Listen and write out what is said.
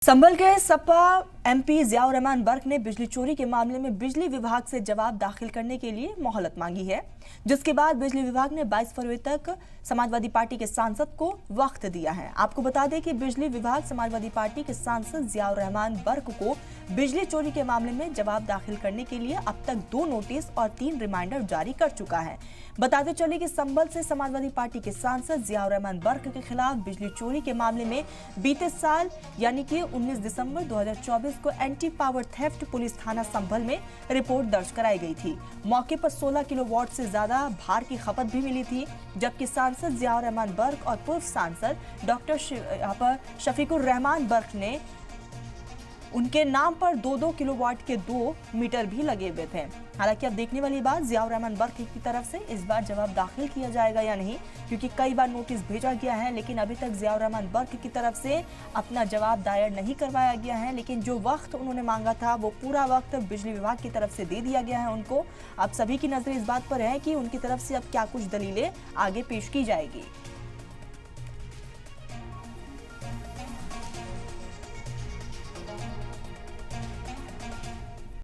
संभल के सपा एमपी जियाउर रहमान बर्क ने बिजली चोरी के मामले में बिजली विभाग से जवाब दाखिल करने के लिए मोहलत मांगी है, जिसके बाद बिजली विभाग ने 22 फरवरी तक समाजवादी पार्टी के सांसद को वक्त दिया है। आपको बता दें कि बिजली विभाग समाजवादी पार्टी के सांसद जियाउर रहमान बर्क को बिजली चोरी के मामले में जवाब दाखिल करने के लिए अब तक 2 नोटिस और 3 रिमाइंडर जारी कर चुका है। बताते चले कि संभल से समाजवादी पार्टी के सांसद जियाउर रहमान बर्क के खिलाफ बिजली चोरी के मामले में बीते साल यानी कि 19 दिसंबर 2024 को एंटी पावर थेफ्ट पुलिस थाना संभल में रिपोर्ट दर्ज कराई गई थी। मौके पर 16 किलोवाट से ज्यादा भार की खपत भी मिली थी, जबकि सांसद जियाउर रहमान बर्क और पूर्व सांसद डॉक्टर शफीकुर रहमान बर्क ने उनके नाम पर 2-2 किलोवाट के 2 मीटर भी लगे हुए थे। हालांकि अब देखने वाली बात जियाउर रहमान बर्क की तरफ से इस बार जवाब दाखिल किया जाएगा या नहीं, क्योंकि कई बार नोटिस भेजा गया है लेकिन अभी तक जियाउर रहमान बर्क की तरफ से अपना जवाब दायर नहीं करवाया गया है। लेकिन जो वक्त उन्होंने मांगा था वो पूरा वक्त बिजली विभाग की तरफ से दे दिया गया है उनको। अब सभी की नजर इस बात पर है कि उनकी तरफ से अब क्या कुछ दलीलें आगे पेश की जाएगी।